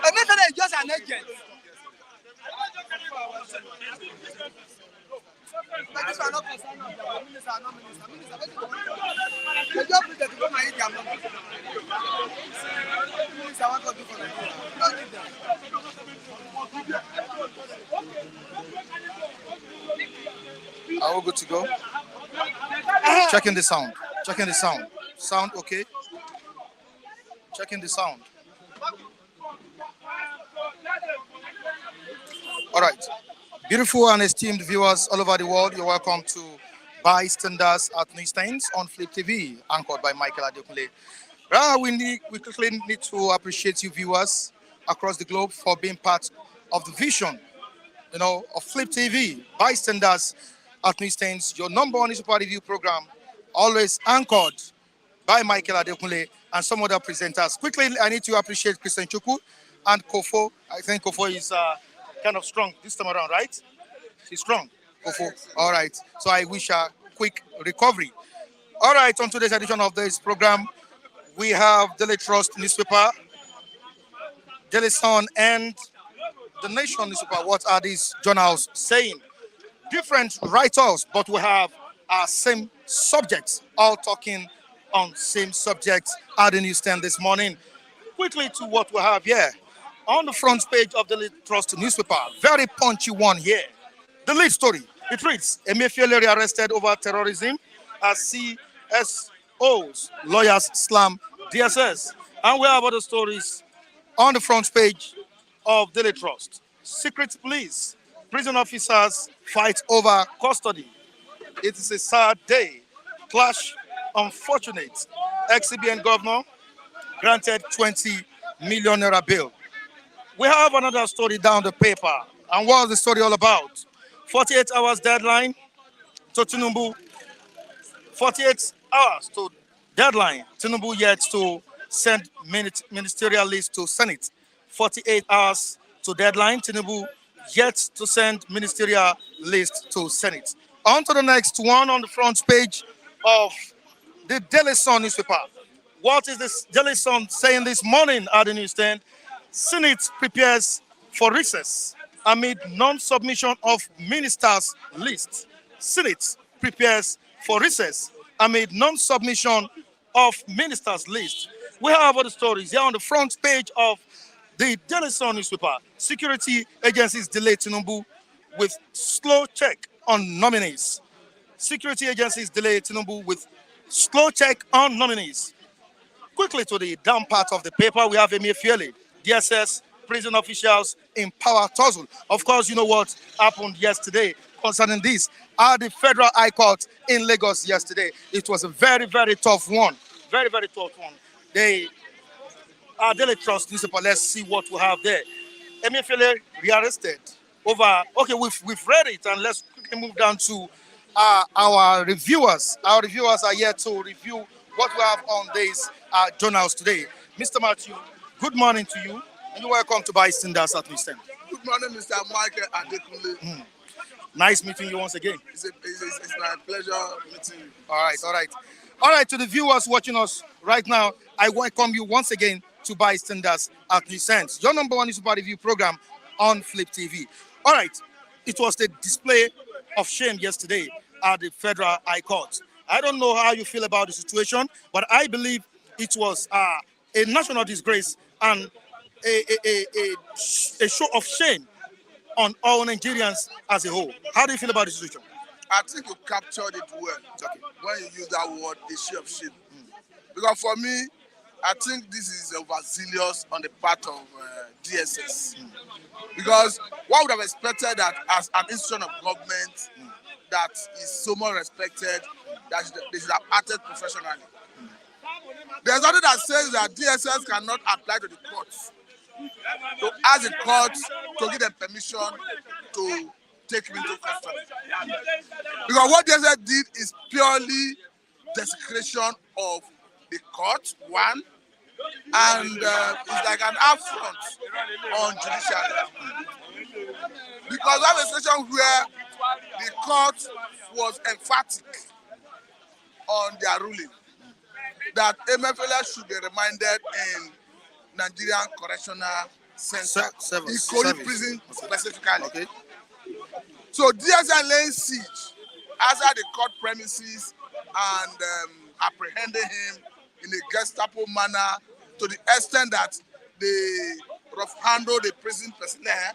Emefiele is just an agent. But this one not concerned of the minister, not minister. Minister, what do you want? The job is to go and eat their money. Minister, what to do for Nigeria? Don't give them. Are we good to go? Checking the sound. Checking the sound. Sound okay? Checking the sound. All right. Beautiful and esteemed viewers all over the world, you're welcome to Bystanders at Newsstands on Flip TV, anchored by Michael Adekunle. We quickly need to appreciate you viewers across the globe for being part of the vision, of Flip TV, Bystanders at Newsstands, your number one super review program, always anchored by Michael Adekunle and some other presenters. Quickly, I need to appreciate Christian Chukwu and Kofo. I think Kofo is kind of strong this time around, right? She's strong, Kofo. All right. So I wish her quick recovery. All right. On today's edition of this program, we have Daily Trust newspaper, Daily Sun, and The Nation newspaper. What are these journals saying? Different writers, but we have our same subjects, all talking on same subjects at the newsstand this morning. Quickly to what we have here. On the front page of the Trust newspaper, very punchy one here. The lead story, it reads, Emefiele rearrested over terrorism as CSOs, lawyers slam DSS. And we have other stories on the front page of Daily Trust. Secret police, prison officers fight over custody. It is a sad day. Clash, unfortunate. Ex-CBN governor granted 20 million naira bail. We have another story down the paper. And what is the story all about? 48 hours deadline to Tinubu. 48 hours to deadline. Tinubu yet to send ministerial list to Senate. 48 hours to deadline. Tinubu yet to send ministerial list to Senate. On to the next one on the front page of the Daily Sun newspaper. What is this Daily Sun saying this morning at the newsstand? Senate prepares for recess amid non-submission of ministers' list. Senate prepares for recess amid non-submission of ministers' list. We have other stories here on the front page of the Daily Sun newspaper. Security agencies delay Tinubu with slow check on nominees. Security agencies delay Tinubu with slow check on nominees. Quickly to the down part of the paper, we have Emefiele, DSS, prison officials empower Tussle. Of course, you know what happened yesterday concerning this at the Federal High Court in Lagos yesterday. It was a very, very tough one. Very, very tough one. Our Daily Trust newspaper, let's see what we have there. Emefiele rearrested over, okay, we've read it, and let's quickly move down to our reviewers. Our reviewers are here to review what we have on these journals today. Mr. Matthew, good morning to you, and welcome to Bystanders at Newsstand. Good morning, Mr. Michael Adekunle. Nice meeting you once again. It's my pleasure meeting you. All right, to the viewers watching us right now, I welcome you once again to Bystanders at Newsstand, your number one super review program on Flip TV. All right, it was the display of shame yesterday at the Federal High Court. I don't know how you feel about the situation, but I believe it was a national disgrace and a show of shame on all Nigerians as a whole. How do you feel about the situation? I think you captured it well when you use that word, the show of shame. Because for me, I think this is overzealous on the part of DSS. Because one would have expected that as an institution of government that is so much respected, that they should have acted professionally. There's nothing that says that DSS cannot apply to the courts to ask the court to give them permission to take him into custody. Because what DSS did is purely desecration of the court, one, and it's like an affront on judiciary. But we have a situation where the court was emphatic on their ruling that Emefiele should be remanded in Nigerian Correctional Center, Ikoyi prison specifically. Okay. So DSI laying siege outside the court premises and apprehending him in a Gestapo manner to the extent that they rough handle the prison personnel,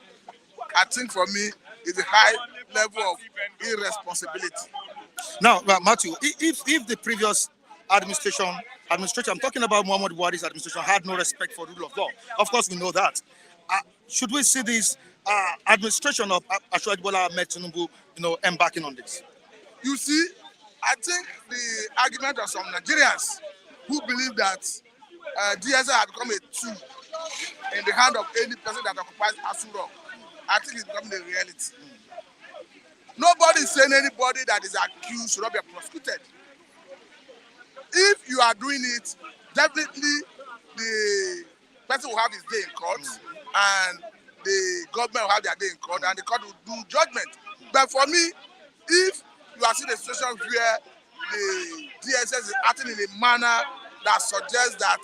I think for me is a high level of irresponsibility. Now, Matthew, if the previous administration, I'm talking about Muhammad Buhari's administration, had no respect for rule of law. Of course, we know that. Should we see this administration of Asiwaju Bola Ahmed Tinubu, embarking on this? You see, I think the argument of some Nigerians who believe that DSI has become a tool in the hand of any person that occupies Asu Rock, I think it's becoming a reality. Nobody is saying anybody that is accused should not be prosecuted. If you are doing it, definitely the person will have his day in court, and the government will have their day in court, and the court will do judgment. But for me, if you are seeing a situation where the DSS is acting in a manner that suggests that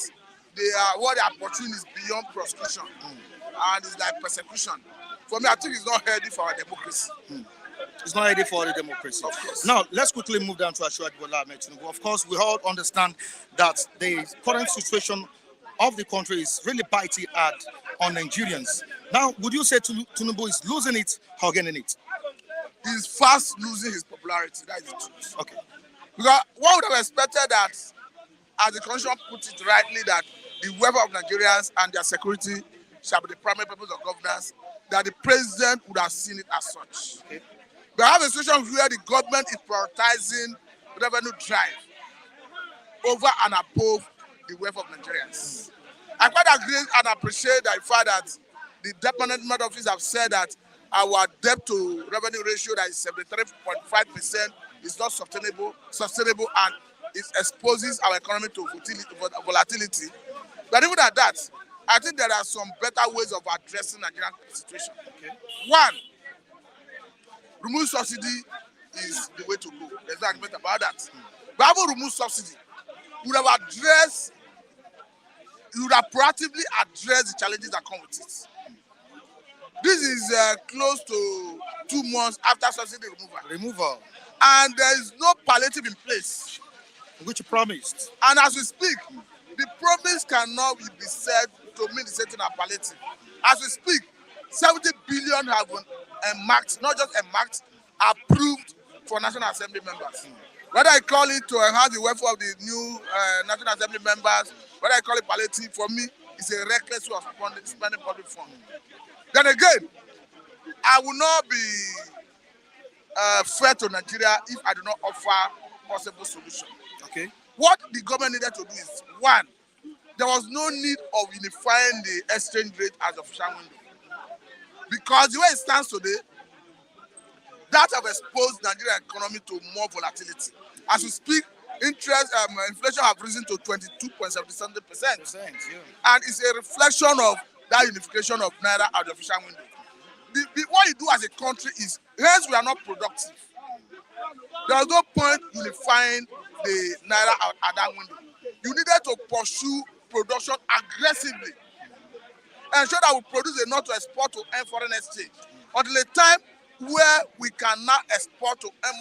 what they are pursuing is beyond prosecution and it's like persecution, for me, I think it's not healthy for our democracy. It's not ready for the democracy. Now, let's quickly move down to Asiwaju Bola Ahmed Tinubu. Of course, we all understand that the current situation of the country is really biting hard on Nigerians. Now, would you say Tinubu is losing it or gaining it? He's fast losing his popularity. That is the truth. Okay. Because one would have expected that, as the constitution put it rightly, that the welfare of Nigerians and their security shall be the primary purpose of governance, that the president would have seen it as such. Okay. We have a situation where the government is prioritizing revenue drive over and above the welfare of Nigerians. I quite agree and appreciate the fact that the debt management office have said that our debt to revenue ratio that is 73.5% is not sustainable and it exposes our economy to volatility. But even at that, I think there are some better ways of addressing Nigerian situation. Okay. One, remove subsidy is the way to go. There's no argument about that. But having removed subsidy, you would have proactively addressed the challenges that come with it. This is close to 2 months after subsidy removal. And there is no palliative in place. Which you promised. And as we speak, the promise cannot be said to mean the same thing as palliative. As we speak, 70 billion have been marked, not just marked, approved for National Assembly members. Whether I call it to enhance the welfare of the new National Assembly members, whether I call it palliative, for me, it's a reckless way of spending public funds. Then again, I will not be fair to Nigeria if I do not offer possible solution. Okay. What the government needed to do is, one, there was no need of unifying the exchange rate as official window. Because the way it stands today, that have exposed Nigerian economy to more volatility. As we speak, inflation have risen to 22.77%. Yeah. And it's a reflection of that unification of Naira at the official window. What you do as a country is, hence we are not productive. There is no point unifying the Naira at that window. You needed to pursue production aggressively. Ensure that we produce enough to export to earn foreign exchange. Until a time where we can now export to earn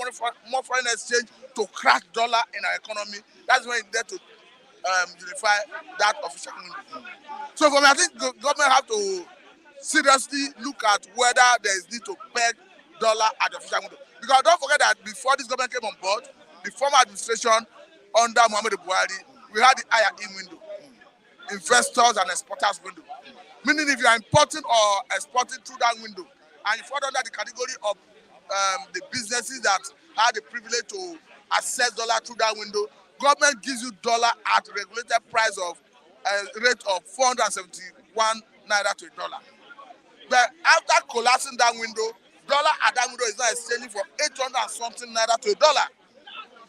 more foreign exchange to crack dollar in our economy, that's when you need to unify that official window. So for me, I think the government have to seriously look at whether there is need to peg dollar at the official window. Because don't forget that before this government came on board, the former administration under Muhammad Buhari, we had the IRE window, investors and exporters window. Meaning if you are importing or exporting through that window, and you fall under the category of the businesses that had the privilege to access dollar through that window, government gives you dollar at a regulated price of a rate of 471 naira to a dollar. But after collapsing that window, dollar at that window is now exchanging for 800 and something naira to a dollar.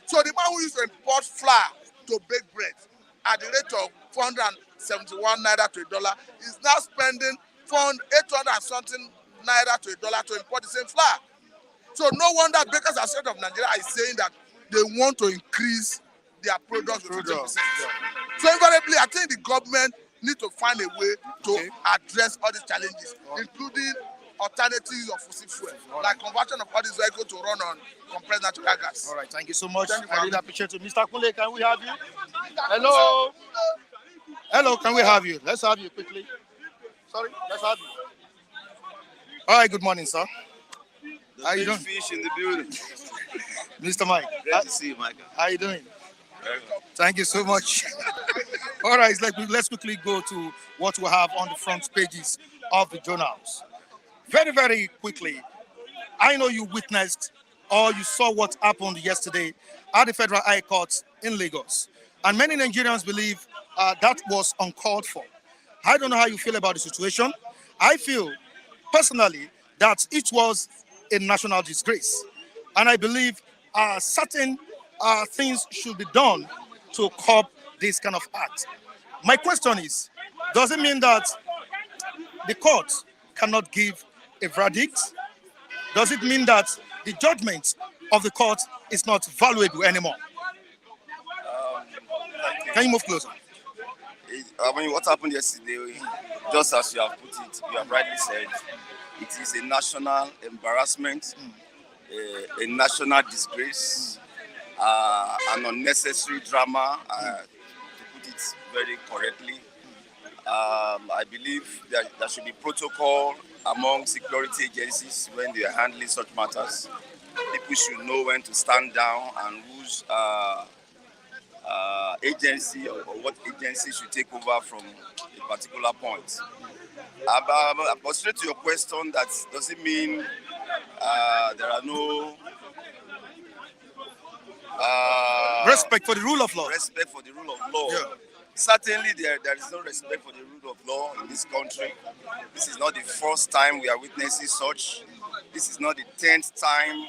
So the man who used to import flour to bake bread at the rate of 471 naira to a dollar is now spending 800 and something naira to $1 to import the same flour. So no wonder Bakers Association of Nigeria is saying that they want to increase their products with 15%. So invariably, I think the government need to find a way to address all these challenges, including alternatives of fossil fuel, like conversion of all these vehicles to run on compressed natural gas. All right, thank you so much. Thank you for I really having me. appreciate it. Mr. Kule, can we have you? Hello. Hello, can we have you? Let's have you quickly. Sorry, let's have you. All right, good morning, sir. How you doing? Fish in the building. Mr. Mike. Great to see you, Michael. How you doing? Very well. Thank you so much. All right, let's quickly go to what we have on the front pages of the journals. Very, very quickly, I know you witnessed or you saw what happened yesterday at the Federal High Court in Lagos. And many Nigerians believe that was uncalled for. I don't know how you feel about the situation. I feel personally that it was a national disgrace. And I believe certain things should be done to curb this kind of act. My question is, does it mean that the court cannot give a verdict? Does it mean that the judgment of the court is not valuable anymore? Can you move closer? What happened yesterday, just as you have put it, you have rightly said, it is a national embarrassment, a national disgrace, an unnecessary drama, to put it very correctly. I believe that there should be protocol among security agencies when they are handling such matters. People should know when to stand down and whose agency or what agency should take over from a particular point. But straight to your question, that doesn't mean there are no Respect for the rule of law. respect for the rule of law. Yeah. Certainly there is no respect for the rule of law in this country. This is not the first time we are witnessing such. This is not the 10th time,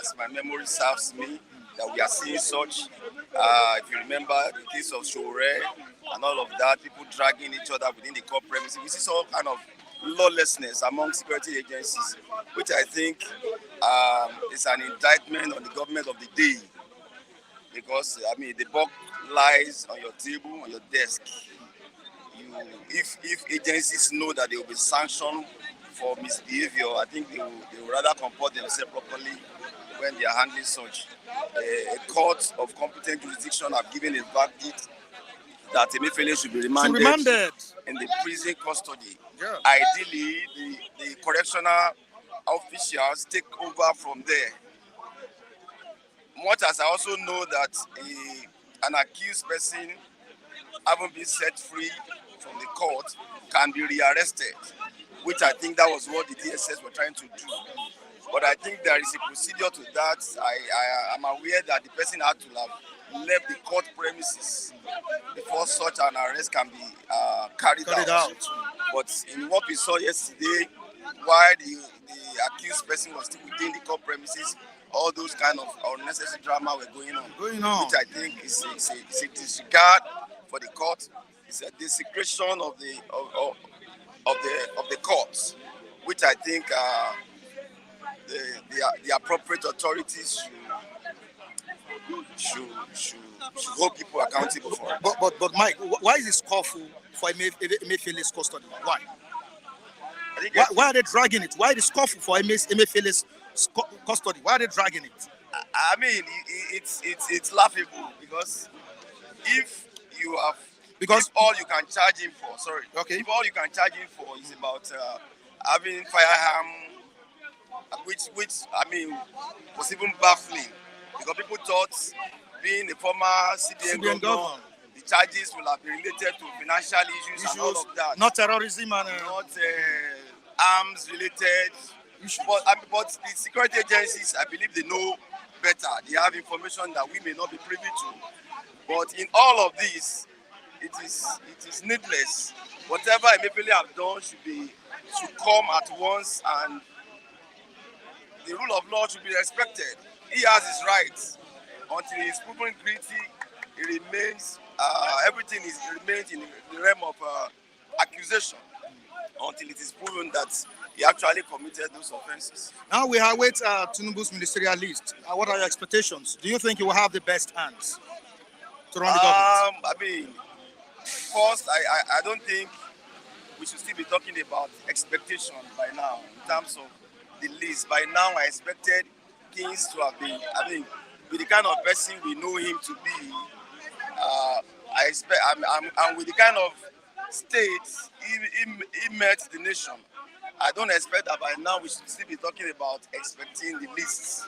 as my memory serves me, that we are seeing such. If you remember the case of Shore and all of that, people dragging each other within the court premises, we see all kind of lawlessness among security agencies, which I think is an indictment on the government of the day. Because, the buck lies on your table, on your desk. If agencies know that they will be sanctioned for misbehavior, I think they will rather comport themselves properly when they are handling such. A court of competent jurisdiction have given a verdict that Emefiele should be remanded in the prison custody. Yeah. Ideally, the correctional officials take over from there. Much as I also know that an accused person, having been set free from the court, can be rearrested, which I think that was what the DSS were trying to do. But I think there is a procedure to that. I am aware that the person had to have left the court premises before such an arrest can be carried out. But in what we saw yesterday, while the accused person was still within the court premises, all those kind of unnecessary drama were going on. Which I think is a disregard for the court. It's a desecration of the courts, which I think the appropriate authorities should hold people accountable for it. But Mike, why is it scornful for Emefiele's custody? Why? Why are they dragging it? Why is it scornful for Emefiele's custody? Why are they dragging it? It's laughable because if all you can charge him for, if all you can charge him for is about having firearm, which was even baffling because people thought being a former CBN governor, the charges will have been related to financial issues and all of that. Not terrorism and not arms related. But the security agencies, I believe they know better. They have information that we may not be privy to. But in all of this, it is needless. Whatever Emefiele have done should come at once, and the rule of law should be respected. He has his rights. Until he is proven guilty, he remains. Remains in the realm of accusation until it is proven that he actually committed those offenses. Now we await Tinubu's ministerial list. What are your expectations? Do you think he will have the best hands to run the government? I mean, first, I don't think we should still be talking about expectation by now in terms of the list. By now, I expected things to have been, I mean, with the kind of person we know him to be, I expect, and with the kind of states he met the nation, I don't expect that by now we should still be talking about expecting the lists.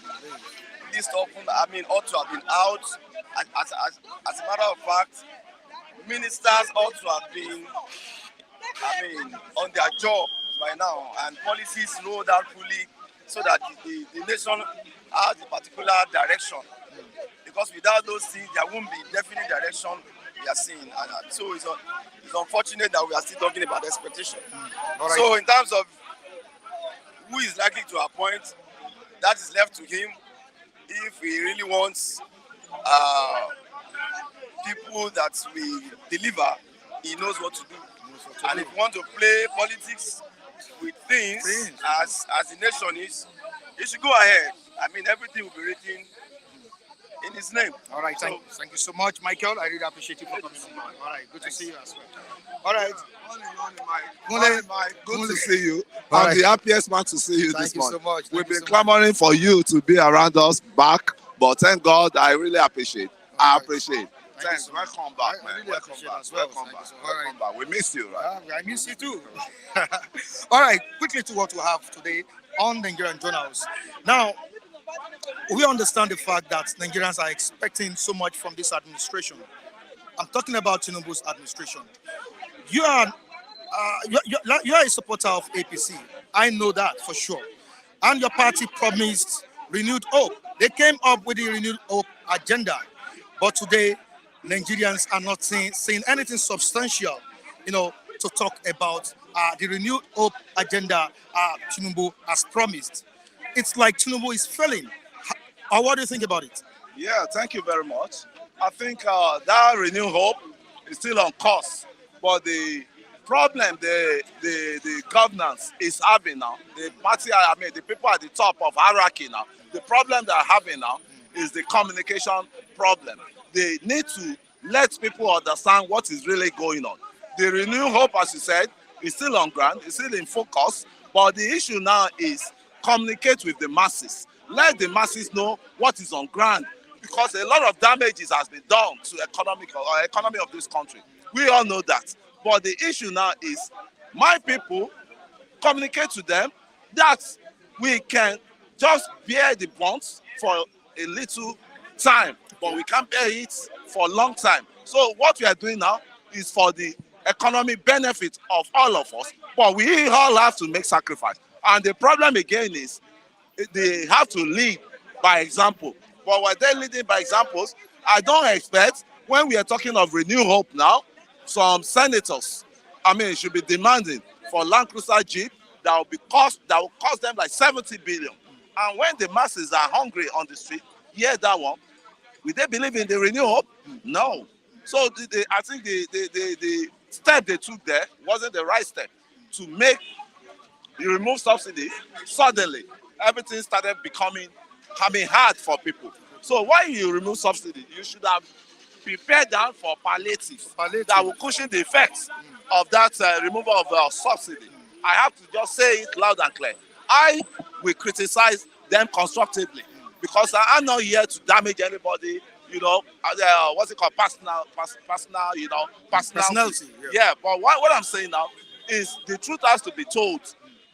List often, ought to have been out. As a matter of fact, ministers ought to have been, on their job by now, and policies rolled out fully so that the nation has a particular direction. Because without those things, there won't be definite direction we are seeing. And so it's unfortunate that we are still talking about expectation. All right. So in terms of who is likely to appoint, that is left to him. If he really wants people that we deliver, he knows what to do. And if you want to play politics with things as the nation is, he should go ahead. Everything will be written in his name. All right, thank you so much, Michael. I really appreciate you for coming on. All right, good to see you as well. All right. Good to see you. All I'm right. the happiest man to see you Thank this you so morning. much. We've Thank you been so clamoring for you to be around us back, but thank God, I really appreciate. I right. appreciate. Thank Thanks. you so much. Welcome back, I man. really Welcome appreciate back. as well. Welcome Thank you back. so much. Welcome back. We miss you, right? I miss you too. All right, quickly to what we have today on Nigerian journals. Now, we understand the fact that Nigerians are expecting so much from this administration. I'm talking about Tinubu's administration. You are you are a supporter of APC. I know that for sure. And your party promised renewed hope. They came up with the renewed hope agenda. But today, Nigerians are not seeing anything substantial, to talk about the renewed hope agenda Tinubu has promised. It's like Tinubu is failing. Or what do you think about it? Yeah, thank you very much. I think that Renew Hope is still on course, but the problem the governance is having now, the party, the people at the top of hierarchy now, the problem they're having now is the communication problem. They need to let people understand what is really going on. The Renew Hope, as you said, is still on ground, it's still in focus, but the issue now is communicate with the masses. Let the masses know what is on ground, because a lot of damages has been done to economy of this country. We all know that. But the issue now is my people communicate to them that we can just bear the bonds for a little time, but we can't bear it for a long time. So what we are doing now is for the economic benefit of all of us, but we all have to make sacrifice. And the problem again is they have to lead by example. But when they're leading by examples, I don't expect, when we are talking of Renew Hope now, some senators, should be demanding for Land Cruiser Jeep that will cost them like 70 billion. And when the masses are hungry on the street, that one, will they believe in the Renew Hope? No. So I think the step they took there wasn't the right step to make you remove subsidies. Suddenly everything started becoming hard for people. So when you remove subsidy, you should have prepared down for palliatives that will cushion the effects of that removal of subsidy. I have to just say it loud and clear. I will criticize them constructively, because I'm not here to damage anybody. What's it called? Personality. Yeah, but what I'm saying now is the truth has to be told.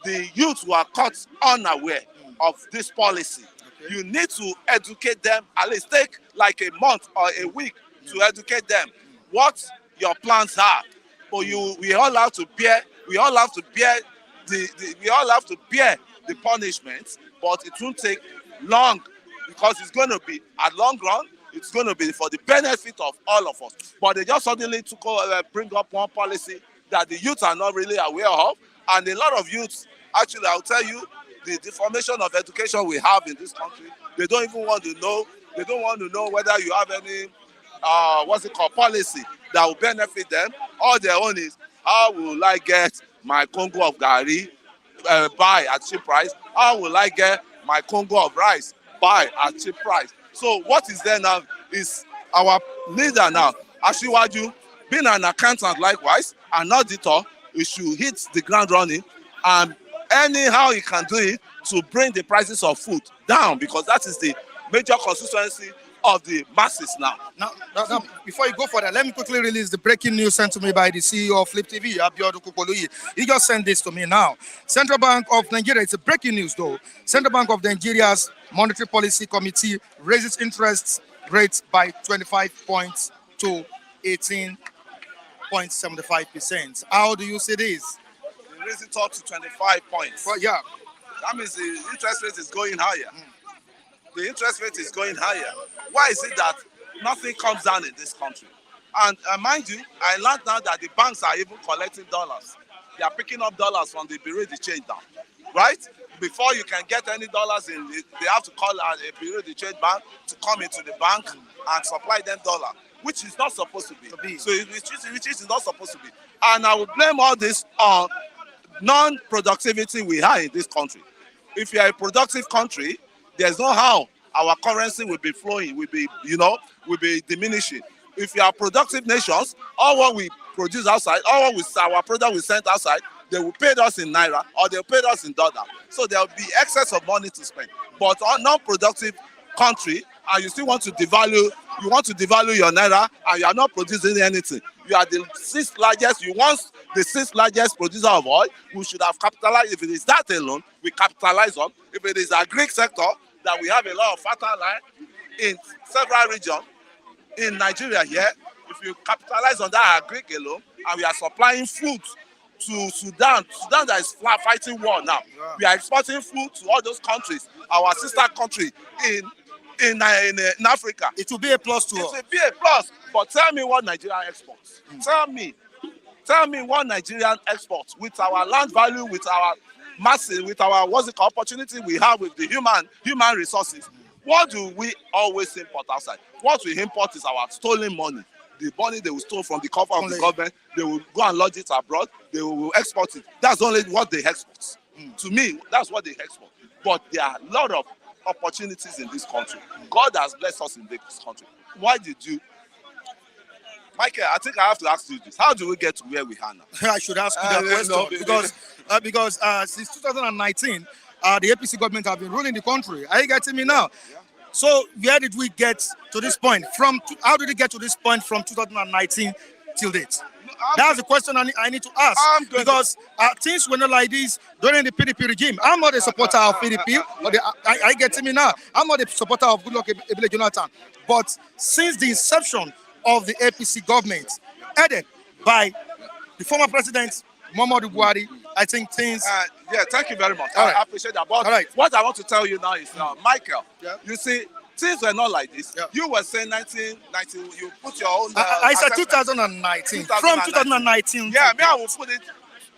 The youth who are caught unaware of this policy, you need to educate them, at least take like a month or a week to educate them what your plans are. But we all have to bear the punishment, but it won't take long, because it's going to be at long run. It's going to be for the benefit of all of us. But they just suddenly bring up one policy that the youth are not really aware of, and a lot of youths, actually, I'll tell you, the deformation of education we have in this country, they don't even want to know. They don't want to know whether you have any, policy that will benefit them. All their own is, how will I get my Congo of Gari buy at cheap price? How will I get my Congo of rice buy at cheap price? So what is there now is our leader now, Asiwaju, being an accountant likewise, an auditor, he should hit the ground running, and anyhow he can do it to bring the prices of food down, because that is the major constituency of the masses now. Now, before you go for that, let me quickly release the breaking news sent to me by the CEO of Flip TV, Abiodun Kukoluyi. He just sent this to me now. Central Bank of Nigeria, it's a breaking news though. Central Bank of Nigeria's Monetary Policy Committee raises interest rates by 25 points to 18.75%. How do you see this? They raise it up to 25 points. Well, yeah. That means the interest rate is going higher. The interest rate is going higher. Why is it that nothing comes down in this country? And mind you, I learned now that the banks are even collecting dollars. They are picking up dollars from the Bureau de Change now, right? Before you can get any dollars in, they have to call a Bureau de Change bank to come into the bank and supply them dollar, which is not supposed to be. So which is not supposed to be. And I will blame all this on non-productivity we have in this country. If you are a productive country, there's no how our currency will be flowing, will be diminishing. If you are productive nations, all what we produce outside, all what our product we send outside, they will pay us in naira or they will pay us in dollar. So there will be excess of money to spend. But on non-productive country, and you still want to devalue, your naira, and you are not producing anything. You are the sixth largest. You want the sixth largest producer of oil. We should have capitalized. If it is that alone, we capitalize on. If it is a Greek sector, that we have a lot of fertile land in several regions in Nigeria here. If you capitalize on that Greek alone, and we are supplying food to Sudan that is fighting war now. Yeah. We are exporting food to all those countries, our sister country in Africa. It will be a plus to us. It will be a plus. But tell me what Nigeria exports. Tell me what Nigerian exports with our land value, with our masses, with our opportunity we have with the human resources. What do we always import outside? What we import is our stolen money. The money they will steal from the cover of the government, they will go and lodge it abroad, they will export it. That's only what they export. To me, that's what they export. But there are a lot of opportunities in this country. God has blessed us in this country. Why did you? Michael, I think I have to ask you this. How do we get to where we are now? I should ask you that question because since 2019, the APC government have been ruling the country. Are you getting me now? Yeah. So where did we get to this point? How did we get to this point from 2019 till date? That's the question I need to ask. Because things were not like this during the PDP regime. I'm not a supporter of PDP. Are you getting me now? I'm not a supporter of Goodluck Ebele Jonathan. But since the inception of the APC government, headed by the former president, Muhammadu Buhari, I think things... thank you very much. I appreciate that. But what I want to tell you now is, Michael, you see, things were not like this. Yeah. You were saying 1990, you put your own... I said 2019. From 2019. Yeah, I will put it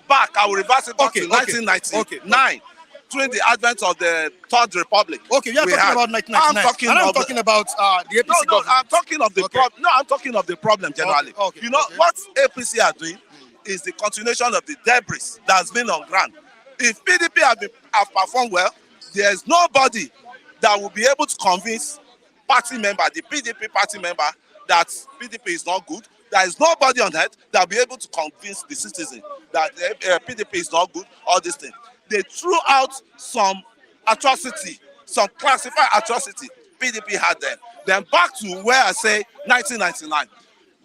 back. I will reverse it back to 1999. During the advent of the Third Republic. Okay, you're talking about 1999. I'm talking about the APC government. I'm talking of the problem. No, I'm talking of the problem generally. What APC are doing is the continuation of the debris that's been on ground. If PDP have performed well, there's nobody that will be able to convince the PDP party member, that PDP is not good. There is nobody on earth that will be able to convince the citizen that PDP is not good, all these things. They threw out some atrocity, some classified atrocity PDP had then. Then back to where I say 1999.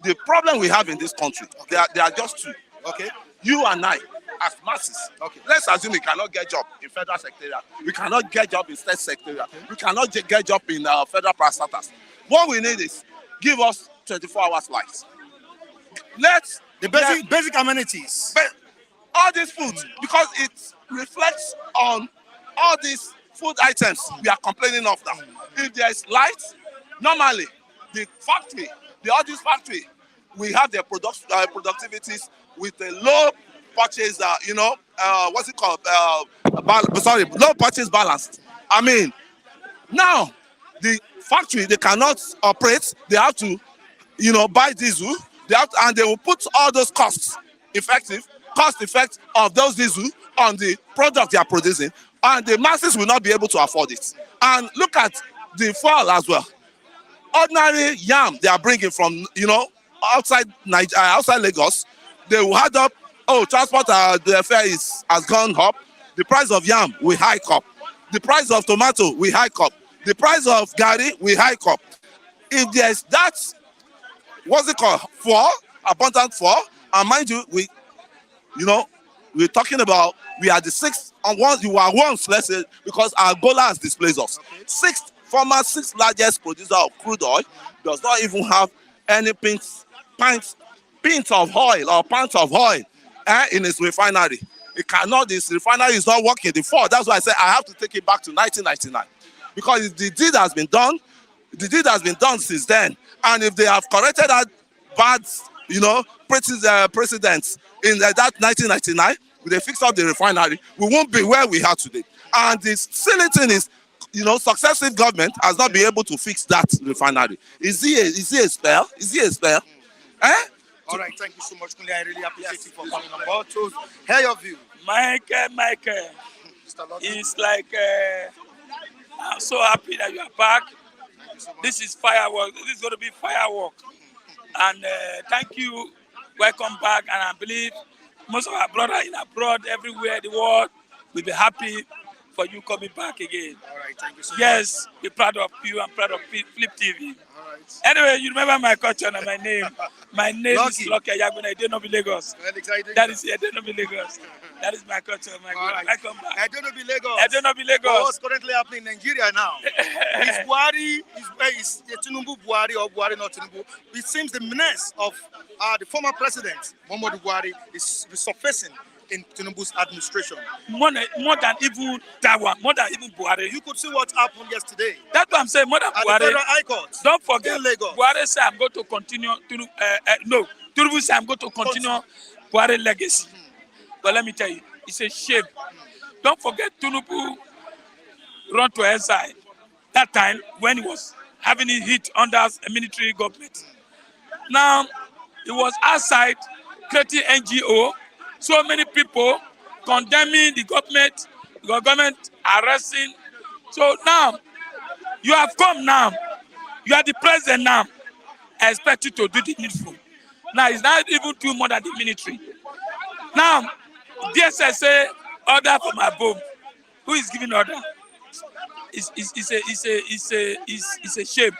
The problem we have in this country, there are just two. Okay, you and I, as masses. Okay, let's assume we cannot get job in federal secretariat. We cannot get job in state secretariat. Okay. We cannot get job in federal parastatals. What we need is give us 24 hours lights. Let's basic amenities. All these foods, because it reflects on all these food items we are complaining of now. If there is light, normally the Audis factory, we have their productivities with a low purchase, low purchase balance. I mean, now the factory, they cannot operate. They have to, buy diesel. And they will put all those cost effect of those diesel on the product they are producing, and the masses will not be able to afford it. And look at the fuel as well. Ordinary yam they are bringing from, outside outside Lagos, they will add up. Oh, transport the fare has gone up. The price of yam will hike up. The price of tomato will hike up. The price of garri will hike up. If there's that, what's it called? Abundant for, and mind you, we're talking about we are the sixth on one. You are once, let's say, because Angola has displaced us. Sixth largest producer of crude oil does not even have any pints of oil or pints of oil in its refinery. It cannot. This refinery is not working. That's why I said I have to take it back to 1999, because the deed has been done. The deed has been done since then, and if they have corrected that bad, precedents in that 1999, if they fix up the refinery, we won't be where we are today. And the silly thing is, successive government has not been able to fix that refinery. Is he a spell? All right, thank you so much, Kunle. I really appreciate you for coming on board. So, hear your view. Michael, it's like I'm so happy that you are back. This is firework. This is going to be firework. And thank you. Welcome back. And I believe most of our brothers in abroad, everywhere in the world, will be happy for you coming back again. All right, thank you so much. Yes, we're proud of you. I'm proud of Flip TV. All right. Anyway, you remember my culture and my name. My name Lucky. is Lucky Ayagbona. I don't know Lagos. Well, exciting. That is I don't know Lagos. That is my culture. My All right. Welcome back. I don't know Lagos. I don't know But Lagos. what's currently happening in Nigeria now? Is Buhari, is Tinubu Buhari or Buhari not Tinubu? It seems the menace of the former president, Muhammadu Buhari, is resurfacing in Tinubu's administration. More than even that one, more than even Buhari. You could see what happened yesterday That's what I'm saying, more than at the Buhari. Federal High Court. Don't forget, in Lagos. Buhari said I'm going to continue. Tinubu said I'm going to continue Buhari legacy. But let me tell you, it's a shame. Don't forget, Tinubu run to exile that time when he was having it hit under a military government. Now, he was outside creating NGO. So many people condemning the government arresting. So now, you have come now. You are the president now. I expect you to do the needful. Now, it's not even too more than the military. Now, DSS say order from above. Who is giving order? It's a shame.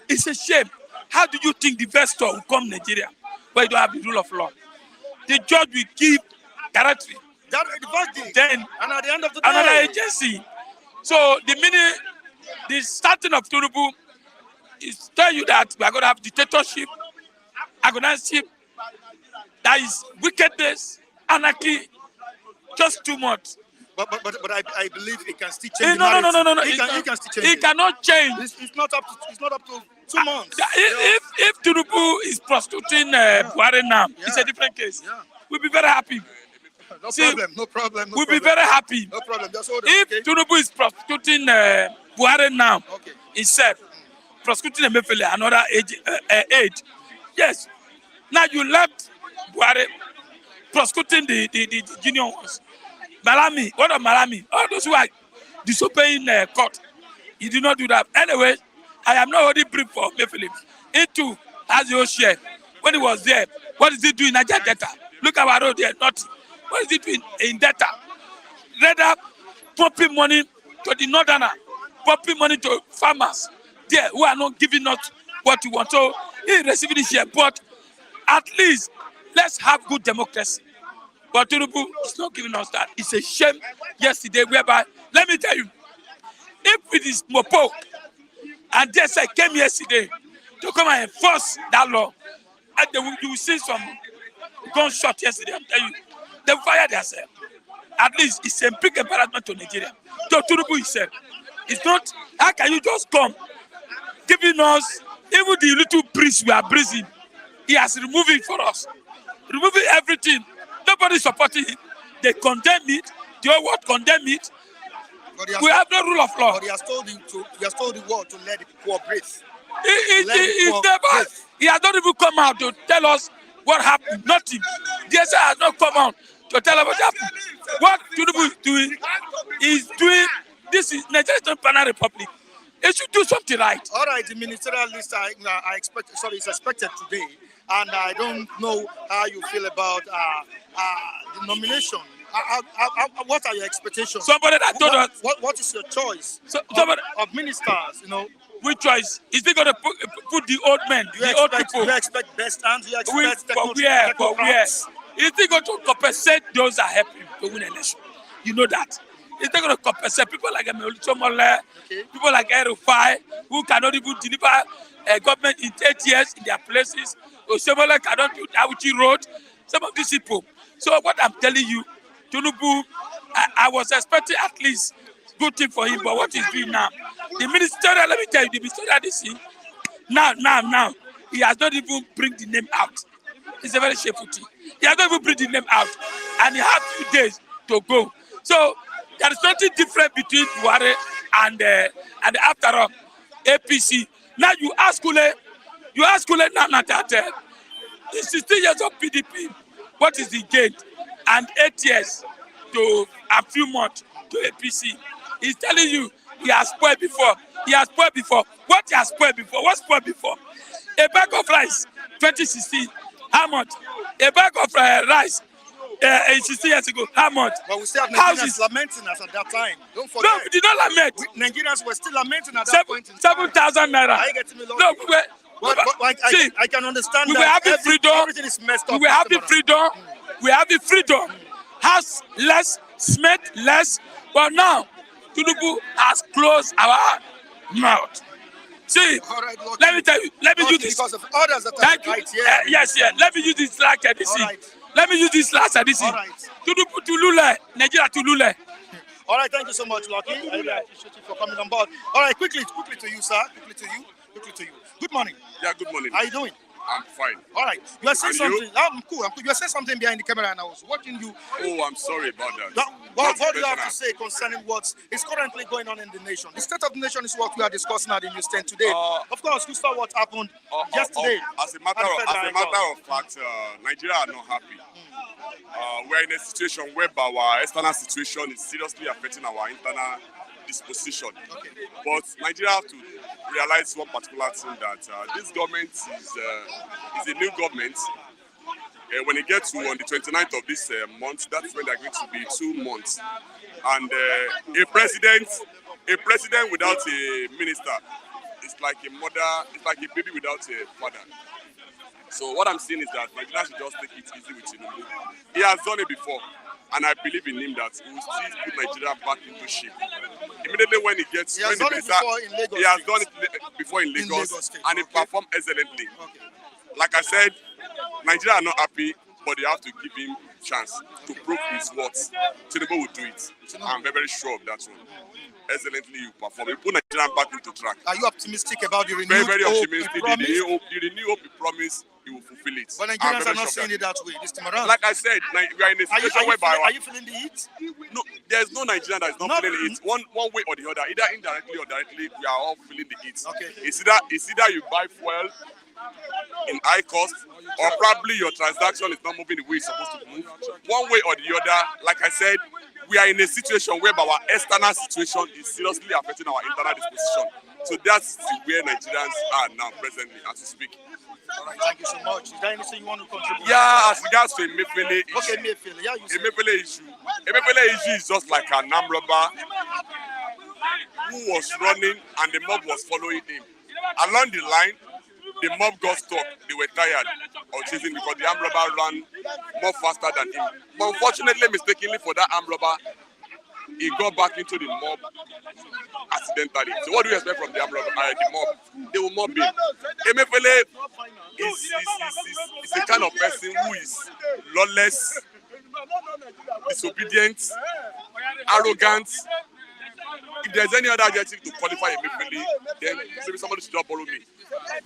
It's a shame. How do you think the investor will come to Nigeria where you don't have the rule of law? The judge will give directly. That the first day. Then And at the end of the day, another agency. So the starting of Tinubu is tell you that we are going to have dictatorship, agonizeship, that is wickedness, anarchy, just too much. But I believe it can still change. No. It can still change. It cannot change. It's not up to 2 months. If Tinubu is prostituting Buhari now, it's a different case. Yeah. We'll be very happy. No problem. We'll be very happy. No problem. Just hold If it. Okay? Tinubu is prostituting Buhari now, Okay. himself, prosecuting Emefiele another age, yes. Now you left Buhari prosecuting the junior ones. Malami, what of Malami? All those who are disobeying court. He did not do that. Anyway, I am not already brief for Emefiele. Into as your share. When he was there, what is he doing in Niger Delta? Look at our road there, nothing. What is he doing in Delta? Rather pumping money to the northerner, pumping money to farmers there who are not giving us what we want. So he receiving this share, but at least let's have good democracy. But Tinubu is not giving us that. It's a shame yesterday whereby, let me tell you, if it is Mopo and DSI came yesterday to come and enforce that law, and you will see some gunshot yesterday, I'm telling you, they fire themselves. At least it's a big embarrassment to Nigeria. To Tinubu himself. It's not, how can you just come giving us, even the little breeze we are breathing, he has removed it for us. Removing everything. Nobody supporting it. They condemn it. The whole world condemn it. We have no rule of law. But he has told the world to let it cooperate. He has not even come out to tell us what happened. Nothing. DSI has not come out to tell us what happened. What Tinubu is doing, this is Nigerian Banana Republic. They should do something right. All right, the ministerial list is expected today, and I don't know how you feel about the nomination. What are your expectations? Somebody that told us. What is your choice of ministers? Which choice? Is he going to put the old men, the old people? Do you expect best hands? Do you expect For where? Is he going to compensate those that help him to win election? You know that. Is he going to compensate people like Emefiele, people like Emefiele, who cannot even deliver a government in 8 years in their places? Osemole cannot do the Auchi road. Some of these people. So what I'm telling you, Tinubu, I was expecting at least good thing for him, but what he's doing now, the ministerial, let me tell you, the ministerial DC, now, he has not even bring the name out. It's a very shameful thing. He has not even bring the name out, and he has 2 days to go. So there is something different between Buhari and after all, APC. Now you ask Kule now that the 16 years of PDP, what is the gain? And 8 years to a few months to APC. He's telling you he has spoiled before. What he has spoiled before? What spoiled before? A bag of rice, 2016, how much? A bag of rice, 16 years ago, how much? But we still have Nigerians lamenting us at that time. Don't forget. No, we did not lament. Nigerians were still lamenting at that point in time. 7,000 naira. Are you getting me? No, I can understand we that. Were having freedom. Everything is messed up. We were having freedom. We are having freedom. House less, smelt less. But now, Tinubu has closed our mouth. See, right, let me tell you. Let me use this. Because of orders that Thank you. Right here. Yes. Let me use this last edition. Right. Let me use this last edition. Right. Tinubu to Lule, Nigeria to Lule. All right, thank you so much, Lucky. I really appreciate you for coming on board. All right, quickly to you, sir. Quickly to you. Good morning. Yeah, good morning. How are you doing? I'm fine. All right. You are saying And something. you? I'm cool. You are saying something behind the camera, and I was watching you. Oh, I'm sorry about that. What do you have to say concerning what is currently going on in the nation? The state of the nation is what we are discussing at the news stand today. Of course, you saw what happened yesterday. As a matter of fact, Nigeria are not happy. We're in a situation whereby our external situation is seriously affecting our internal disposition. Okay. But Nigeria have to realize one particular thing, that this government is a new government. When it gets to on the 29th of this month, that's when they're going to be 2 months. And a president without a minister is like a mother, it's like a baby without a father. So what I'm saying is that Nigeria should just take it easy with Tinubu. He has done it before, and I believe in him that he will still put Nigeria back into shape. Immediately when he gets, he has done it before in Lagos, and he performed excellently. Okay. Like I said, Nigeria are not happy, but they have to give him chance to prove his worth. Tinubu will do it. I'm very, very sure of that one. Excellently you perform. You put Nigeria back into track. Are you optimistic about the renewed very hope optimistic. The renewed hope he promised, he will fulfill it. But Nigerians are not seeing it that way this time around. Like I said, we are in a situation whereby... Are you feeling the heat? No, there's no Nigerian that is not feeling the heat. One way or the other, either indirectly or directly, we are all feeling the heat. Okay. It's either you buy fuel in high cost, or probably your transaction is not moving the way it's supposed to move. One way or the other, like I said, we are in a situation whereby our external situation is seriously affecting our internal disposition. So that's where Nigerians are now presently as we speak. All right, thank you so much. Is there anything you want to contribute? Yeah, as regards to Emefiele issue. Okay, Emefiele. Yeah, you Emefiele issue is just like an armed robber who was running and the mob was following him. Along the line, the mob got stuck. They were tired of chasing because the armed robber ran more faster than him. But unfortunately, mistakenly for that armed robber, he got back into the mob accidentally. So what do you expect from the armed robber? The mob? They will mob him. Emefiele is the kind of person who is lawless, disobedient, arrogant. If there's any other adjective to qualify Emefiele, then maybe somebody should just borrow me.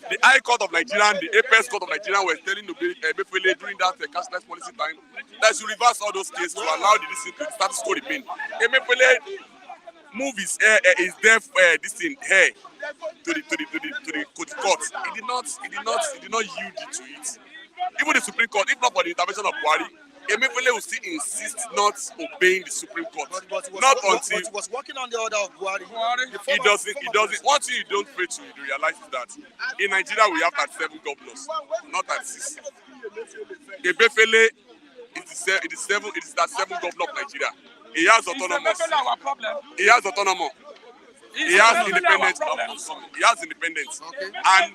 The High Court of Nigeria, the Apex Court of Nigeria were telling Emefiele during that cashless policy time that should reverse all those cases to allow the status quo remain. Emefiele move his hair, his deaf hair to the court. He did not yield to it. Even the Supreme Court, if not for the intervention of Buhari, Emefiele will still insist not obeying the Supreme Court. But he was working on the order of Buhari. He doesn't. One thing you don't fail to realize is that in Nigeria we have 37 governors, not 36. Emefiele is the seventh governor of Nigeria. He has autonomous. He has autonomous. He has independence. He has independence. Okay. And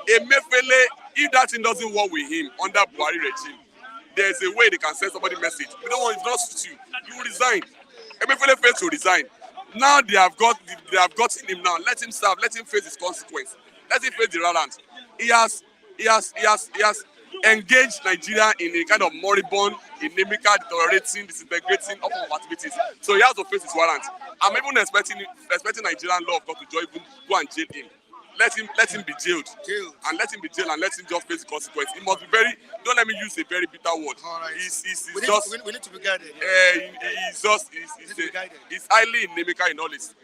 Emefiele, if that thing doesn't work with him under Buhari regime, there's a way they can send somebody message. You don't want it not suit you. You will resign. Emefiele failed to resign. Now they have gotten him now. Let him serve. Let him face his consequence. Let him face the rallies. He has engaged Nigeria in a kind of moribund, inimical, deteriorating, disintegrating of activities. So he has to face his warrant. I'm even expecting Nigerian law of God to even go and jail him. Let him be jailed. And let him be jailed and let him just face the consequence. He must be very. Don't let me use a very bitter word. All right. We need to be guided. He's highly inimical in all his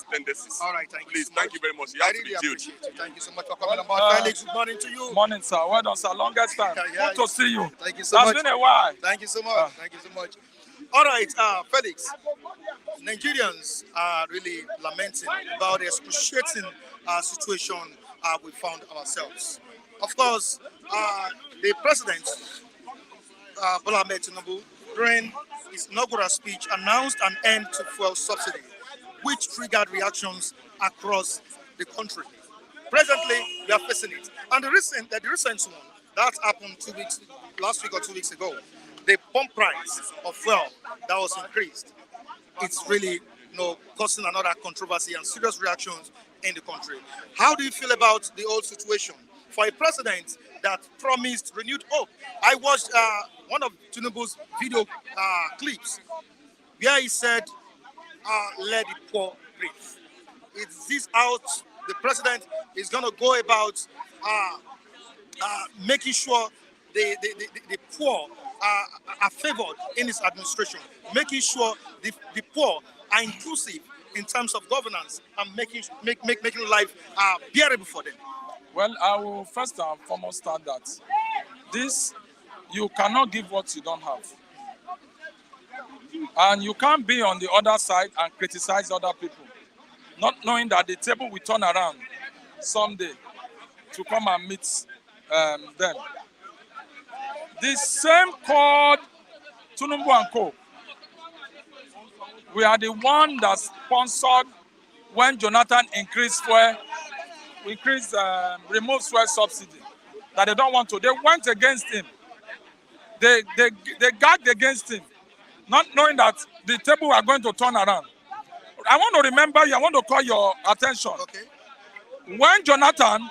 tendencies. All right, thank you. Please, so thank much. you very much. I really appreciate you. Thank you so much for coming on. Felix, good morning to you. Morning, sir. Well done, sir. Longest time. Yeah, Good to see you. Thank you so That's much. been a while. Thank you so much. Thank you so much. All right, Felix. Nigerians are really lamenting about the excruciating situation we found ourselves. Of course, the president, Bola Ahmed Tinubu, during his inaugural speech, announced an end to fuel subsidy, which triggered reactions across the country. Presently, we are facing it. And the recent one that happened last week or 2 weeks ago, the pump price of fuel that was increased, it's really causing another controversy and serious reactions in the country. How do you feel about the whole situation for a president that promised renewed hope? I watched one of Tinubu's video clips where he said, let the poor breathe. Is this how the president is going to go about making sure the poor are favored in his administration, making sure the poor are inclusive in terms of governance and making life bearable for them? Well, I will first and foremost start that you cannot give what you don't have. And you can't be on the other side and criticize other people, not knowing that the table will turn around someday to come and meet them. The same called Tinubu and Co. We are the one that sponsored when Jonathan removed fuel subsidy, that they don't want to. They went against him. They gagged against him, not knowing that the table were going to turn around. I want to remember you, I want to call your attention. Okay. When Jonathan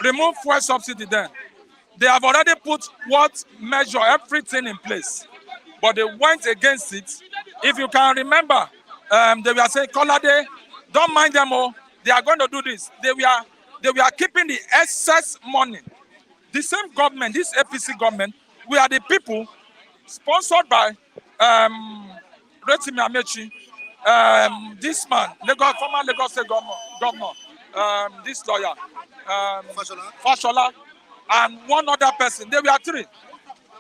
removed fuel subsidy then, they have already put everything in place. But they went against it. If you can remember, they were saying, Kolade, don't mind them all. They are going to do this. They were keeping the excess money. The same government, this APC government, we are the people sponsored by Rotimi Amechi, this man, former Lagos State governor, this lawyer, Fashola, and one other person. They were three.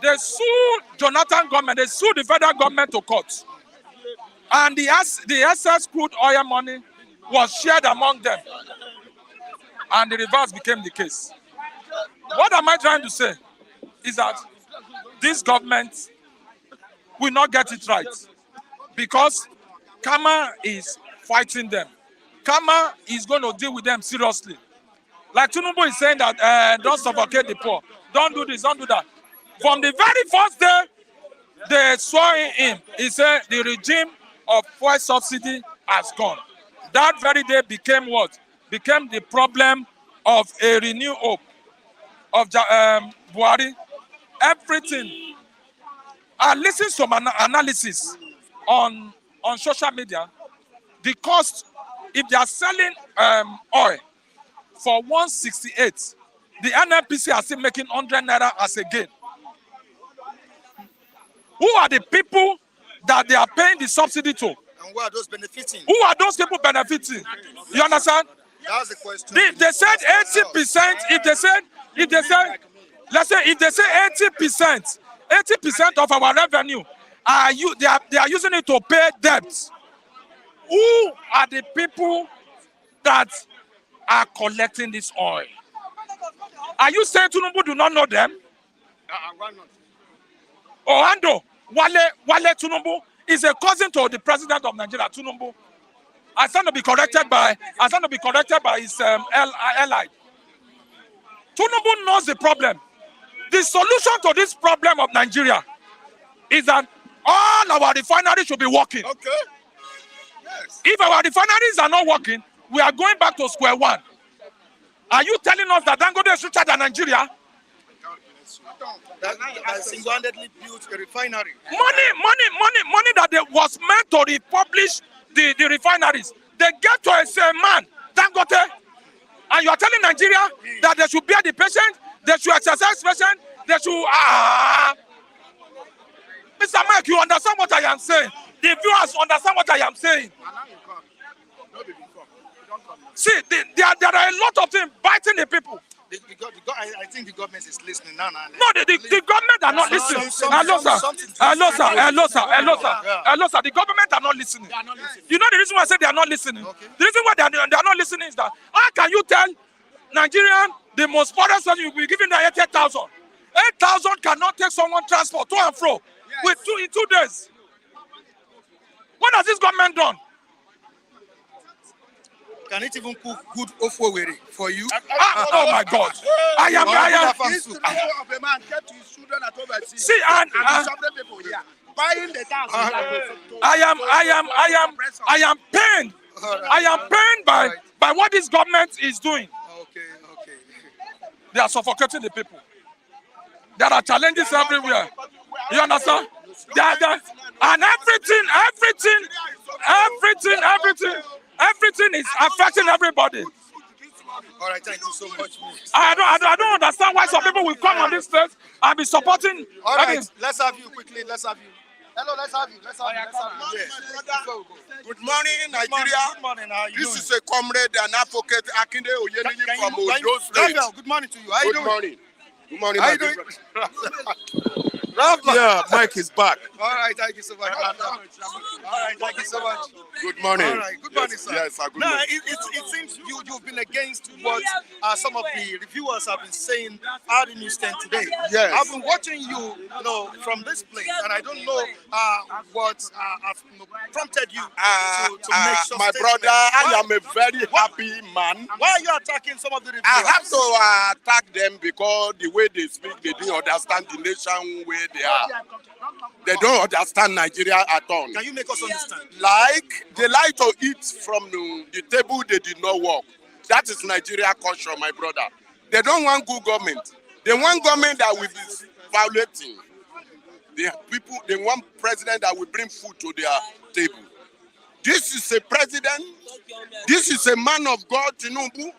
They sued Jonathan government. They sued the federal government to court. And the excess crude oil money was shared among them. And the reverse became the case. What am I trying to say? Is that this government will not get it right. Because Kama is fighting them. Kama is going to deal with them seriously. Like Tinubu is saying that don't suffocate the poor. Don't do this, don't do that. From the very first day they swore him, he said the regime of fuel subsidy has gone. That very day became what? Became the problem of a renewed hope of Buhari. Everything. I listened to some analysis on social media. The cost, if they are selling oil for 168, the NNPC are still making 100 naira as a gain. Who are the people that they are paying the subsidy to? And who are those benefiting? Who are those people benefiting? You understand? That's the question. They said 80%. If they said, let's say, if they say 80% 80% of our revenue they are using it to pay debts. Who are the people that are collecting this oil? Are you saying Tinubu do not know them? Why not? Ohando, Wale Tinubu is a cousin to the president of Nigeria, Tinubu. I stand to be corrected by his ally. Tinubu knows the problem. The solution to this problem of Nigeria is that all our refineries should be working. Okay. Yes. If our refineries are not working, we are going back to square one. Are you telling us that Dangote is richer than Nigeria? That single-handedly built a refinery. Money that was meant to republish the refineries. They get to a man, Dangote, and you are telling Nigeria that they should bear the patient, they should exercise patience, they should Mr. Mike, you understand what I am saying? The viewers understand what I am saying. See, there are a lot of things biting the people. I think the government is listening now. No, the government are not listening. Hello, sir. The government are not listening. You know the reason why I said they are not listening? Okay. The reason why they are not listening is that how can you tell Nigerian, the most poorest person, you will be giving them 8,000? 8,000 cannot take someone transport to and fro in 2 days. What has this government done? Can it even cook good ofowere for you? Oh my God! I am. This of a man kept his children at overseas. See, and suffering people here. Buying the tax. I am pained. I am pained by what this government is doing. Okay. They are suffocating the people. There are challenges everywhere. You understand? And everything is affecting everybody. All right, thank you so much. I don't understand why some people will come on this stage and be supporting. All right, let's have you quickly. Let's have you. Hello, let's have you. Yes. Good morning, Nigeria. Good morning. How are you This doing? is a comrade and advocate Akinde Oyenini from Ondo State. Raphael, good morning to you. How are you Good doing? morning. Good morning, How my you doing? brother. Yeah, Mike is back. All right, thank you so much. All right, thank you so much. Good morning. All right, good morning, sir. Yes, sir. Good Now, morning. it seems you've been against what some of the reviewers have been saying out in Houston today. Yes. I've been watching you, from this place, and I don't know what have prompted you to make some my statements. brother, I am a very happy man. Why are you attacking some of the reviewers? I have to attack them because the way they speak, they don't understand the nation where they are. They don't understand Nigeria at all. Can you make us understand? Like, they like to eat from the table they did not work. That is Nigeria culture, my brother. They don't want good government. They want government that will be violating. They want president that will bring food to their table. This is a president. This is a man of God, Tinubu.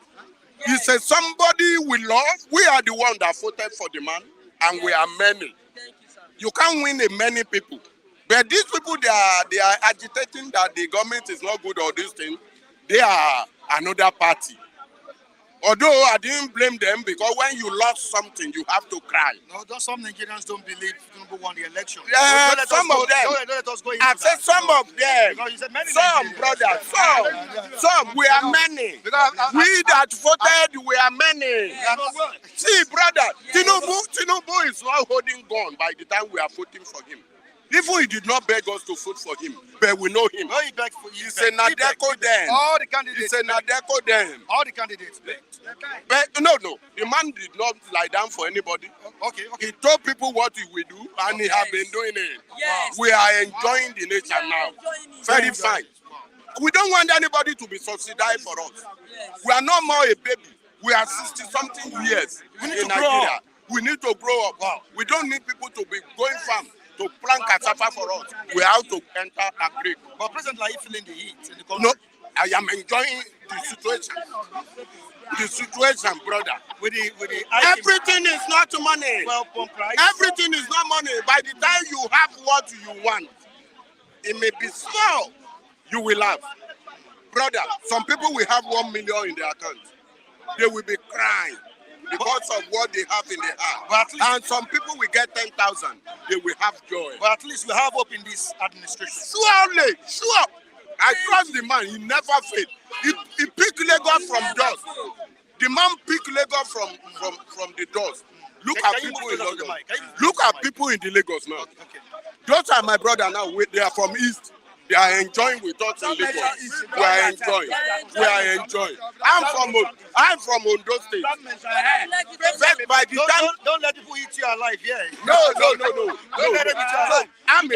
He's somebody we love. We are the one that voted for the man, and we are many. You can't win many people. But these people, they are agitating that the government is not good or this thing. They are another party. Although I didn't blame them because when you lost something, you have to cry. No, some Nigerians don't believe Tinubu won the election. Yeah, some of them. Don't let us go into I said that. some of them. Because you said many Some, Nigerians. brother, some. We are many. We that voted, we are many. See, brother, Tinubu is not holding gun by the time we are voting for him. Even he did not beg us to vote for him, but we know him. No, he begged for you. He's a Nadeko then. All the candidates. He's a Nadeko then. All the candidates begged. But no, the man did not lie down for anybody. Okay. He told people what he will do, and he has been doing it. Yes. We are enjoying the nature now. Very fine. We don't want anybody to be subsidized for us. We are no more a baby. We are 60-something years in Nigeria. We need to grow up. Wow. We don't need people to be going farm to plant cassava for us. We have to enter agri. But presently, are you feeling the heat in the country? No, I am enjoying the situation. The situation, brother. With the Everything is not money. pump price. Everything is not money. By the time you have what you want, it may be small, you will have. Brother, some people will have 1 million in their account. They will be crying. because of what they have in their But heart. at least, And some people will get 10,000. They will have joy. but at least we have hope in this administration. Surely, sure. I trust the man. He never failed. He picked Lagos from dust. The man picked Lagos from the dust. Look Can at you people move in closer to the Lagos. mic? Can you move Look closer to at the mic? people in the Lagos now. Okay. Those are my brother now. They are from East. They are enjoying with us in Lagos. We are enjoying. We are enjoying. I'm from Ondo State. But by the time, Don't let people eat you alive, yeah. no. Don't let them eat you alive. I'm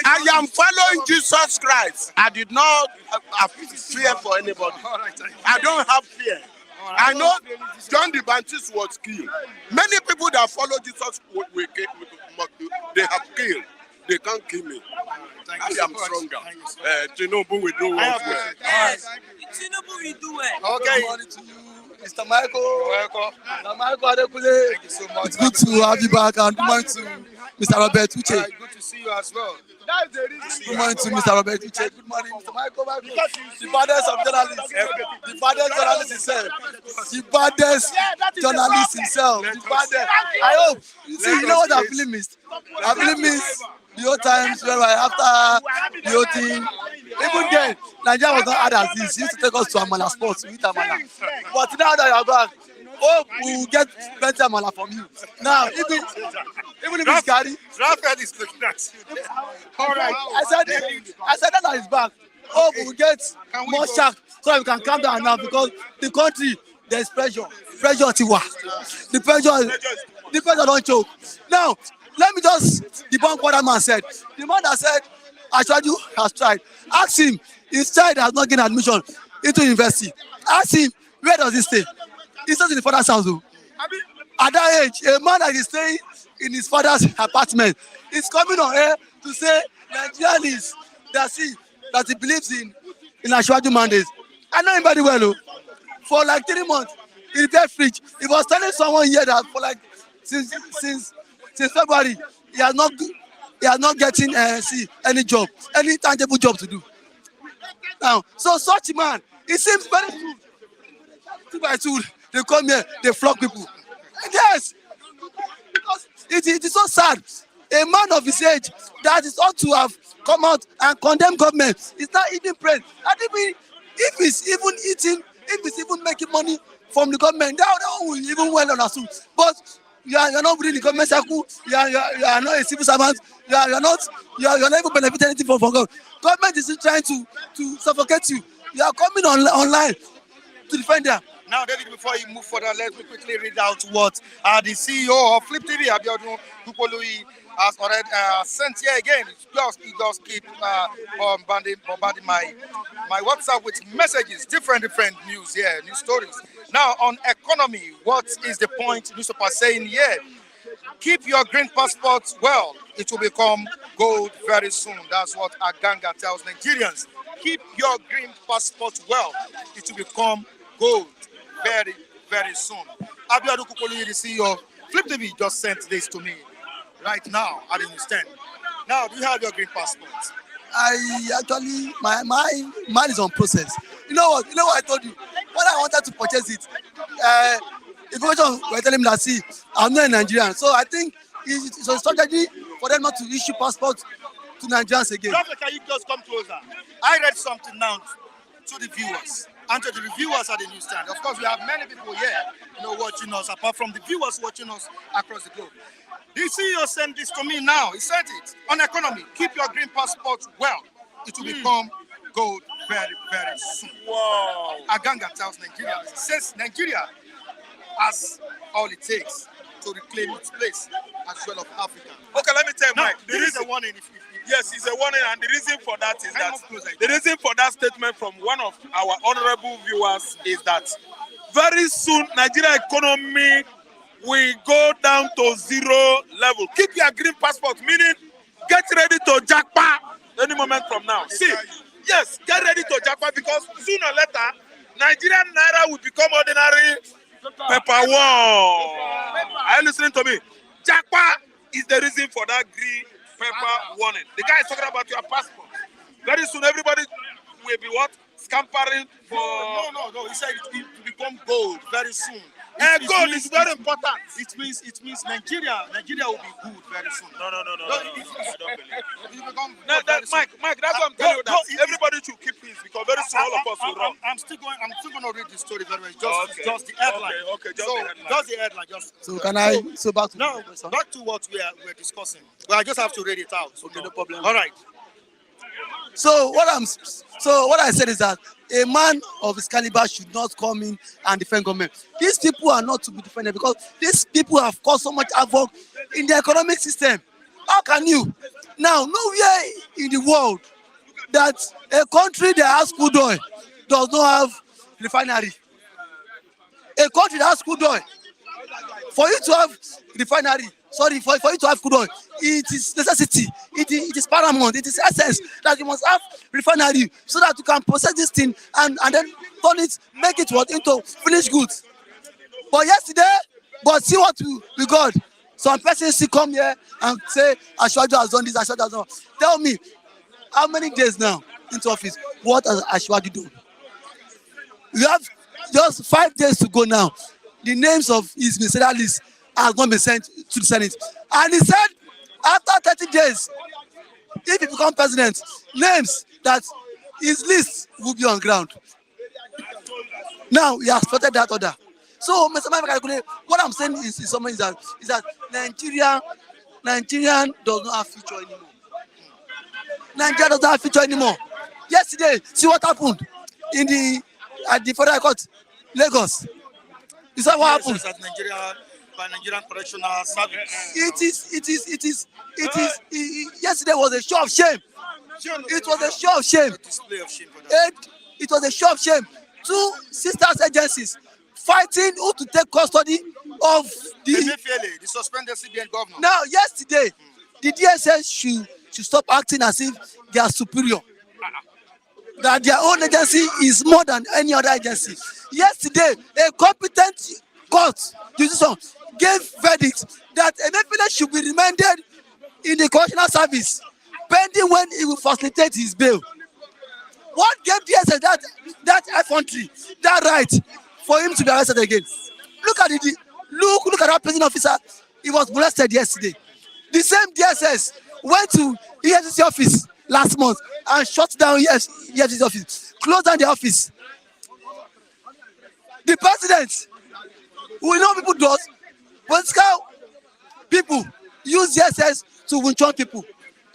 I am following Jesus Christ. I did not have fear for anybody. All right, thank you. I don't have fear. I know John the Baptist was killed. Many people that follow Jesus, they have killed. They can't kill me. Thank I you so am much. stronger. Thank you so much. Tinubu will do I have what well. questions. All right. Tinubu will do well. Okay. Good morning to you, Mr. Michael. You're welcome. Mr. Michael Adekule. Thank you so much. It's good to have you back, and good morning to Mr. Robert All Uche. right, good to see you as well. Good morning to Mr. Robert Uche. Good morning, Mr. Michael. The baddest of journalists. The baddest journalist himself. The baddest journalist himself. The baddest. I hope. You know what I'm feeling missed? I'm feeling missed the old times where after the old thing. Even then, Nigeria was not hard as this. He used to take us to Amala Sports to eat Amala. But now that you're back, hope we'll get plenty Amala from you. Now, even if it's Gary, Raphael is looking at you. All right. I said that he's back. Hope we'll get more shark so we can calm down now, because the country, there's pressure. Pressure, Tiwa. The pressure don't choke. Now, let me just debunk what that man said. The man that said, Ashwaju has tried. Ask him, his child has not gained admission into university. Ask him, where does he stay? He stays in the father's house. At that age, a man that is staying in his father's apartment is coming on air to say Nigerians that he believes in Ashwaju mandates. I know him very well. For like 3 months, he repaired fridge. He was telling someone here that for like since February, he has not getting any job, any tangible job to do. Now, so such a man, it seems very good. 2 by 2, they come here, they flog people. Yes, because it is so sad. A man of his age that is ought to have come out and condemn government is not even praying. And if he's even making money from the government, that will even well understood. But you are not within the government circle. You are not a civil servant. You are not even benefiting anything from government. Government is trying to suffocate you. You are coming online to defend them. Now, David, before you move further, let me quickly read out what the CEO of Flip TV, Abiodun Dupolui, has already sent here again. He just keep bombarding my WhatsApp with messages, different news here, news stories. Now, on economy, what is the point newspaper saying here? Keep your green passport well. It will become gold very soon. That's what Aganga tells Nigerians. Keep your green passport well. It will become gold very, very soon. Abiodun Dupolui, the CEO of Flip TV, just sent this to me right now at the newsstand. Now, do you have your green passport? Mine is on process. You know what I told you? When I wanted to purchase it, information were telling me that, see, I'm not a Nigerian. So I think it's a strategy for them not to issue passports to Nigerians again. Can you just come closer? I read something now to the viewers and to the reviewers at the newsstand. Of course, we have many people here, watching us, apart from the viewers watching us across the globe. The CEO sent this to me now. He said it. On economy, keep your green passport well. It will become gold very, very soon. Wow. Aganga tells Nigerians, says Nigeria has all it takes to reclaim its place as well of Africa. Okay, let me tell you, Now, Mike. there is a warning. Yes, it's a warning, and the reason for that is the reason for that statement from one of our honorable viewers is that very soon Nigeria economy will go down to zero level. Keep your green passport, meaning get ready to jackpot any moment from now. See, yes, get ready to jackpot, because sooner or later Nigerian naira will become ordinary paper war. Are you listening to me? Jackpot is the reason for that green paper warning. The guy is talking about your passport. Very soon everybody will be what? scampering for. No. He said it will become gold very soon. Gold is very important. It means Nigeria will be good very soon. No. I don't believe. Mike, That's what I'm telling you. That everybody should keep peace because very soon all of us will run. I'm still going to read the story very well. Just the headline. Okay. Just the headline. So can I? So back to now back to what we're discussing. Well, I just have to read it out. Okay, no problem. All right. So what I said is that a man of his caliber should not come in and defend government. These people are not to be defended because these people have caused so much havoc in the economic system. How can you? Now, nowhere in the world that a country that has crude oil does not have refinery. A country that has crude oil, for you to have refinery, for you to have crude oil, it is necessity, it is paramount, it is essence that you must have refinery so that you can process this thing and then turn it, make it into finished goods. But see what we got. Some persons still come here and say Ashwaju has done this, Ashwaju has done. Tell me, how many days now into office? What has Ashwaju done? We have just 5 days to go now. The names of his ministerial list has not been sent to the Senate. And he said, after 30 days, if he becomes president, names that his list will be on ground. Now, he has started that order. So, Mr. Mike, what I'm saying is that Nigeria does not have future anymore. Nigeria does not have future anymore. Yesterday, see what happened at the Federal Court, Lagos. You saw what happened? At Nigerian Correctional Service. Yesterday was a show of shame. It was a show of shame. A display of shame for that. It was a show of shame. Two sisters agencies fighting who to take custody of the Emefiele, the suspended CBN governor. Now, yesterday, the DSS should stop acting as if they are superior. That their own agency is more than any other agency. Yesterday, a competent court decision gave verdict that Emefiele should be remanded in the correctional service pending when he will facilitate his bail. What gave DSS that effrontery, that right for him to be arrested again? Look at look at that prison officer. He was molested yesterday. The same DSS went to EFCC office last month and shut down EFCC office, closed down the office. The president, we know people does, political people use DSS to winch people.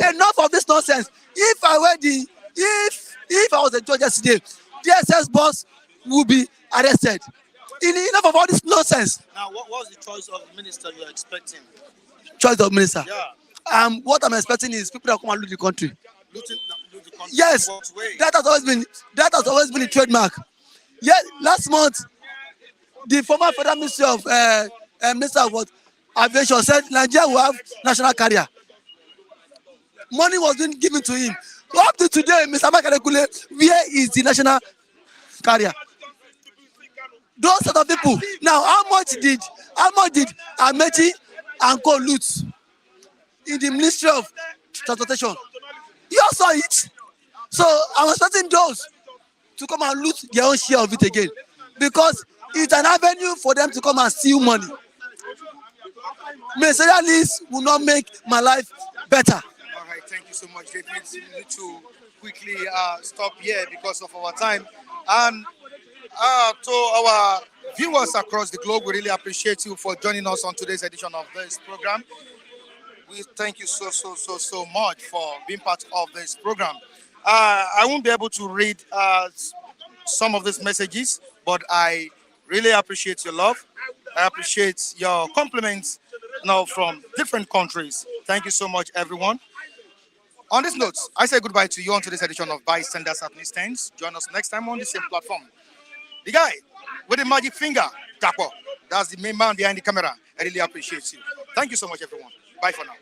Enough of this nonsense. If I was a judge yesterday, DSS boss would be arrested. Enough of all this nonsense. Now, what was the choice of the minister you are expecting? Choice of minister. Yeah. What I'm expecting is people that come and loot the country. Loot the country. Yes, that has always been a trademark. Yes, last month, the former federal minister of aviation said Nigeria will have national carrier. Money was being given to him. Up to today, Mr. Makalekule, where is the national carrier? Those sort of people. Now, how much did Amechi and co loot in the Ministry of Transportation? You all saw it. So I'm expecting those to come and loot their own share of it again, because it's an avenue for them to come and steal money. Ministerial list will not make my life better. All right, thank you so much, David. We need to quickly stop here because of our time. And to our viewers across the globe, we really appreciate you for joining us on today's edition of this program. We thank you so much for being part of this program. I won't be able to read some of these messages, but I really appreciate your love. I appreciate your compliments from different countries. Thank you so much, everyone. On this note, I say goodbye to you on today's edition of Bystanders at Newsstands. Join us next time on the same platform. The guy with the magic finger, Dapo, that's the main man behind the camera. I really appreciate you. Thank you so much, everyone. Bye for now.